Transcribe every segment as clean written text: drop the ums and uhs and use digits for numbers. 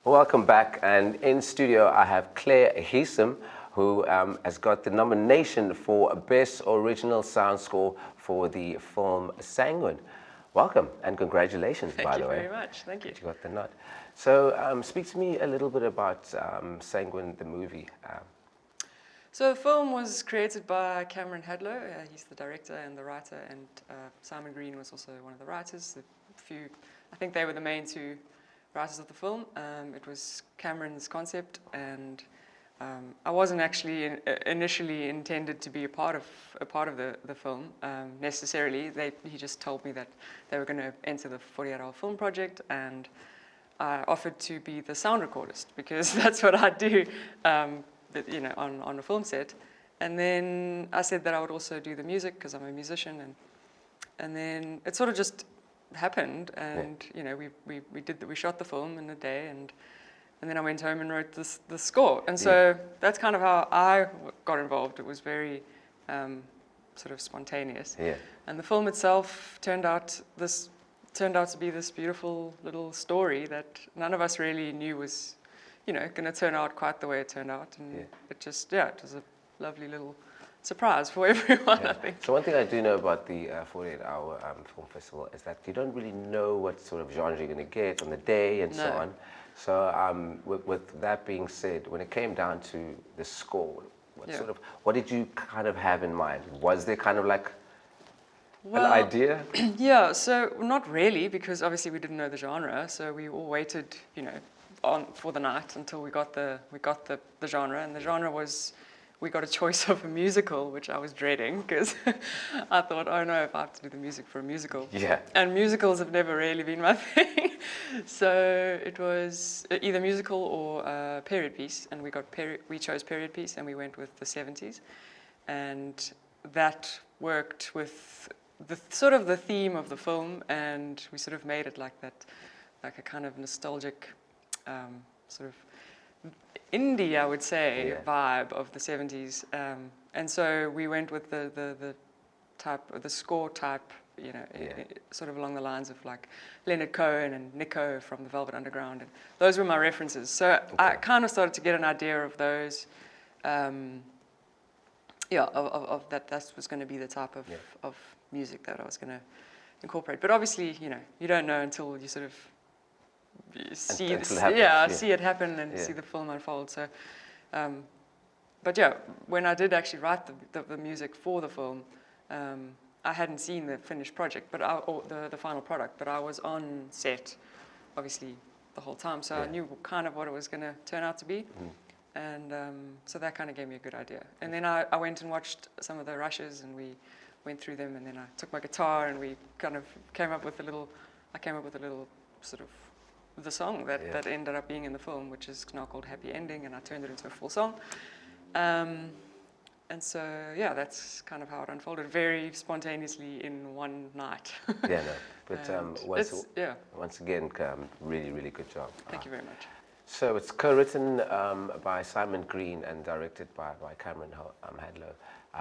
Welcome back, and in studio I have Clair Hesom, who has got the nomination for Best Original Sound Score for the film Sanguine. Welcome and congratulations, by the way. Thank you very much. Thank you. You got the nod. So speak to me a little bit about Sanguine, the movie. So the film was created by Cameron Hadlow. He's the director and the writer, and Simon Green was also one of the writers. I think they were the main two writers of the film. It was Cameron's concept, and I wasn't actually initially intended to be a part of the film necessarily. He just told me that they were going to enter the 48-hour film project, and I offered to be the sound recordist because that's what I do, on a film set. And then I said that I would also do the music because I'm a musician, and then it sort of just happened, and we shot the film in a day, and then I went home and wrote the score, and so that's kind of how I got involved. It was very sort of spontaneous, and the film itself turned out to be this beautiful little story that none of us really knew was going to turn out quite the way it turned out, and it was a lovely little surprise for everyone, I think. So one thing I do know about the 48-hour film festival is that you don't really know what sort of genre you're going to get on the day and so on. So with that being said, when it came down to the score, what did you kind of have in mind? Was there kind of like an idea? Yeah, so not really, because obviously we didn't know the genre, so we all waited, for the night until we got the genre, and the genre was, we got a choice of a musical, which I was dreading because I thought, oh no, if I have to do the music for a musical. Yeah. And musicals have never really been my thing. So it was either musical or a period piece, and we chose period piece, and we went with the 70s. And that worked with the sort of the theme of the film, and we sort of made it like that, like a kind of nostalgic sort of indie, I would say, vibe of the 70s, and so we went with the score type, sort of along the lines of like Leonard Cohen and Nico from the Velvet Underground, and those were my references. So I kind of started to get an idea of those, of that was going to be the type of music that I was going to incorporate. But obviously, you don't know until you sort of see it happen and see the film unfold. So, but when I did actually write the music for the film, I hadn't seen the finished project, or the final product, but I was on set, obviously, the whole time. So I knew kind of what it was going to turn out to be, and so that kind of gave me a good idea. And then I went and watched some of the rushes, and we went through them, and then I took my guitar, and we kind of came up with a little sort of the song that ended up being in the film, which is now called Happy Ending, and I turned it into a full song. And so, that's kind of how it unfolded, very spontaneously in one night. Once again, really, really good job. Thank you very much. So it's co-written by Simon Green and directed by Cameron Hadlow.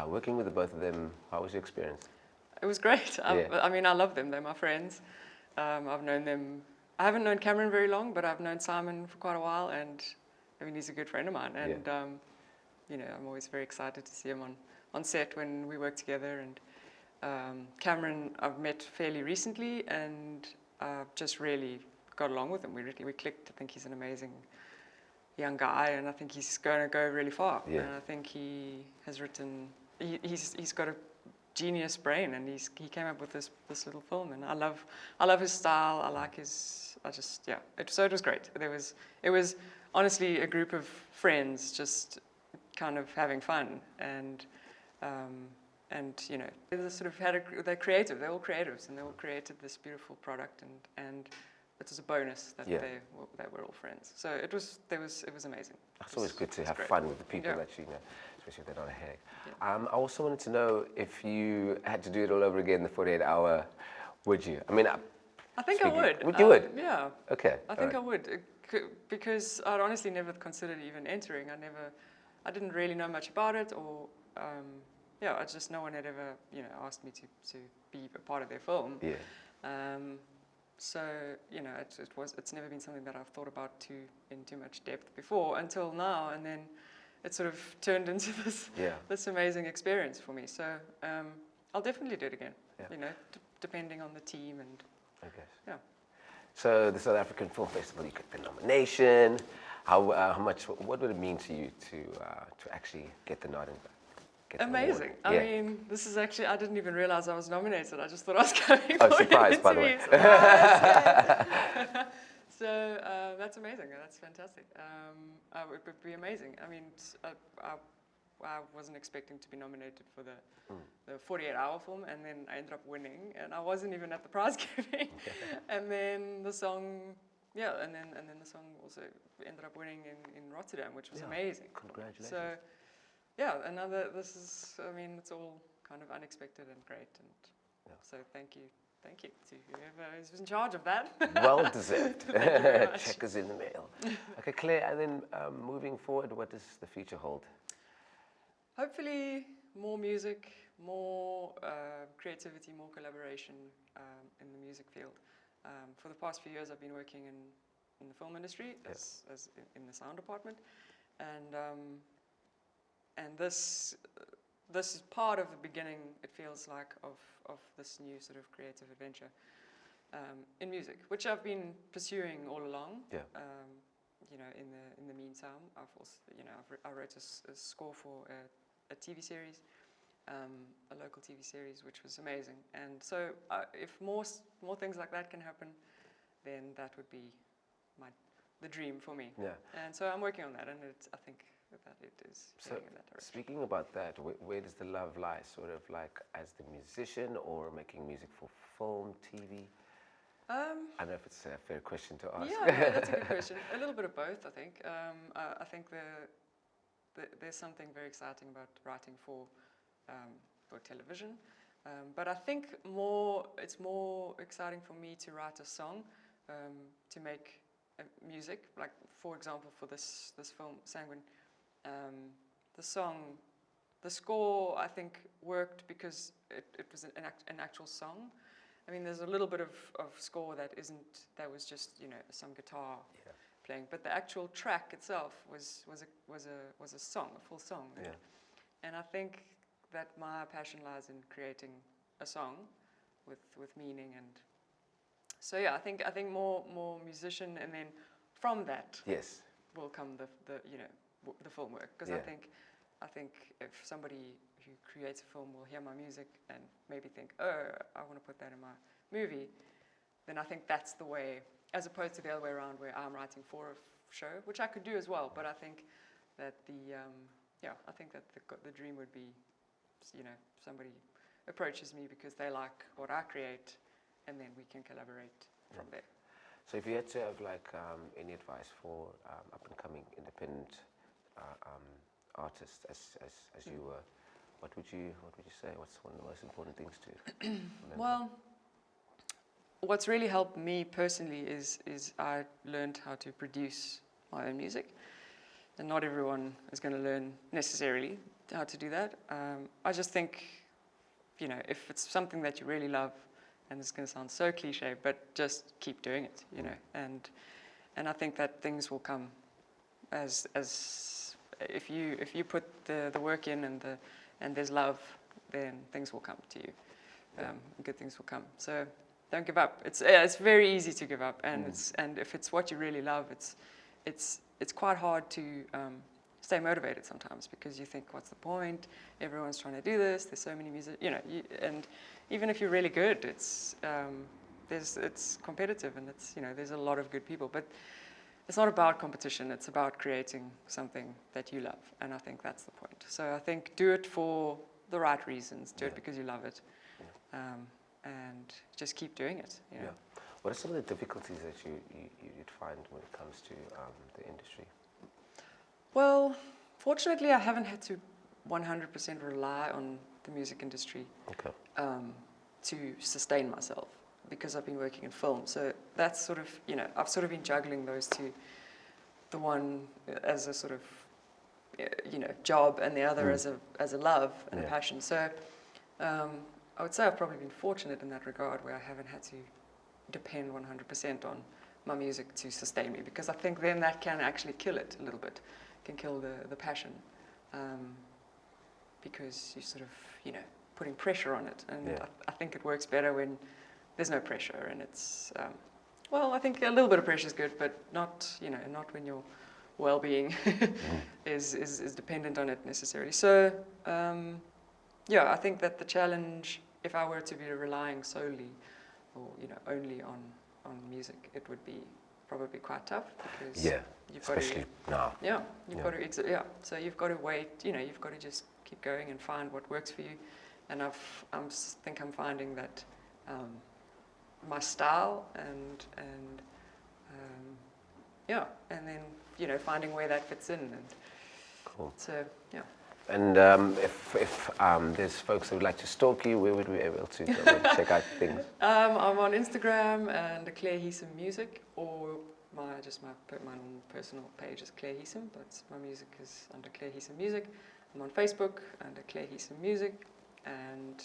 Working with the both of them, how was your experience? It was great. I mean, I love them. They're my friends. I've known them. I haven't known Cameron very long, but I've known Simon for quite a while, and I mean, he's a good friend of mine. And I'm always very excited to see him on set when we work together. And Cameron, I've met fairly recently, and I've just really got along with him. We clicked. I think he's an amazing young guy, and I think he's going to go really far. Yeah. And I think he has written. He's got a genius brain, and he came up with this little film, and I love his style. I like his. So it was great. It was honestly a group of friends just kind of having fun, and they sort of they're creative. They're all creatives, and they all created this beautiful product, and it was a bonus that they were all friends. So it was amazing. It's always good to have fun with the people that you know, especially if they're not a headache. I also wanted to know if you had to do it all over again, the 48-hour, would you? I mean, I think I would. You would? Yeah. Okay. I think I would, because I'd honestly never considered even entering. I didn't really know much about it, or no one had ever asked me to be a part of their film. Yeah. So, you know, it's never been something that I've thought about in too much depth before until now, and then it sort of turned into this amazing experience for me. So I'll definitely do it again. Yeah. You know, depending on the team and I guess. yeah. So the South African Film Festival, you got the nomination. How much? What would it mean to you to actually get the nod and get the Amazing. award? I mean, this is actually, I didn't even realize I was nominated. I just thought I was going Oh, for surprise, an by the way. interview. Surprise, yeah. So that's amazing. That's fantastic. It would be amazing. I mean, I wasn't expecting to be nominated for the 48-hour film, and then I ended up winning, and I wasn't even at the prize giving. And then the song, yeah, and then the song also ended up winning in Rotterdam, which was amazing. Congratulations. So, yeah, I mean, it's all kind of unexpected and great, and so thank you to whoever is in charge of that. Well deserved. Thank you very much. Check is in the mail. Okay, Claire, and then moving forward, what does the future hold? Hopefully, more music, more creativity, more collaboration in the music field. For the past few years, I've been working in the film industry as in the sound department, and this is part of the beginning, it feels like, of this new sort of creative adventure in music, which I've been pursuing all along. Yeah. You know, in the meantime, I've also, you know, I wrote a score for a TV series, a local TV series, which was amazing. And so, if more things like that can happen, then that would be the dream for me. Yeah. And so I'm working on that, and I think that it is going in that direction. Speaking about that, where does the love lie? Sort of like as the musician, or making music for film, TV? I don't know if it's a fair question to ask. Yeah, no, that's a good question. A little bit of both, I think. I think there's something very exciting about writing for television, but I think it's more exciting for me to write a song, to make music. Like, for example, for this film, Sanguine, the score, I think, worked because it was an actual song. I mean, there's a little bit of score that was just, you know, some guitar playing, but the actual track itself was a song, a full song. Yeah. And I think that my passion lies in creating a song with meaning, and so yeah, I think more musician, and then from that will come the film work, because I think if somebody who creates a film will hear my music and maybe think, oh, I want to put that in my movie, then I think that's the way, as opposed to the other way around, where I'm writing for a show, which I could do as well. But I think that the dream would be, you know, somebody approaches me because they like what I create, and then we can collaborate from there. So if you had to have like any advice for up and coming independent artists as you were, what would you say? What's one of the most important things to remember? Well, what's really helped me personally is I learned how to produce my own music, and not everyone is going to learn necessarily how to do that. I just think, you know, if it's something that you really love, and it's going to sound so cliche, but just keep doing it, you know, and I think that things will come as if you put the work in and there's love, then things will come to you. Good things will come. So don't give up. It's very easy to give up, and if it's what you really love, it's quite hard to stay motivated sometimes, because you think, what's the point? Everyone's trying to do this. There's so many music, you know, and even if you're really good, it's competitive, and it's, you know, there's a lot of good people, but it's not about competition. It's about creating something that you love, and I think that's the point. So I think do it for the right reasons. Do it because you love it, and just keep doing it. You know? Yeah. What are some of the difficulties that you'd find when it comes to the industry? Well, fortunately, I haven't had to 100% rely on the music industry to sustain myself, because I've been working in film. So that's sort of, you know, I've sort of been juggling those two, the one as a sort of, you know, job, and the other as a love and a passion. So I would say I've probably been fortunate in that regard, where I haven't had to depend 100% on my music to sustain me, because I think then that can actually kill it a little bit, can kill the passion, because you sort of, putting pressure on it. And I think it works better when there's no pressure, and it's, well, I think a little bit of pressure is good, but not, not when your well-being is dependent on it necessarily. So, I think that the challenge, if I were to be relying solely or, only on music, it would be probably quite tough, because especially now. You've got to, so you've got to wait, you've got to just keep going and find what works for you. And I think I'm finding that my style and then finding where that fits in, and cool. So And if there's folks that would like to stalk you, where would we be able to go and check out things? I'm on Instagram and Clair Hesom Music, or my normal personal page is Clair Hesom, but my music is under Clair Hesom Music. I'm on Facebook under Clair Hesom Music, and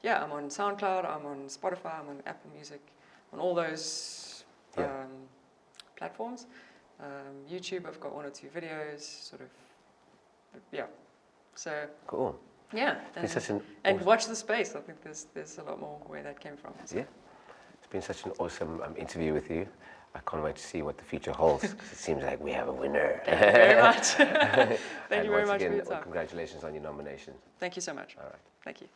I'm on SoundCloud, I'm on Spotify, I'm on Apple Music, on all those platforms. YouTube, I've got 1 or 2 videos, sort of, So cool. And watch the space. I think there's a lot more where that came from. So. Yeah, it's been such an awesome interview with you. I can't wait to see what the future holds, because it seems like we have a winner. Thank you very much. Thank you very much again, for your time. Congratulations on your nomination. Thank you so much. All right. Thank you.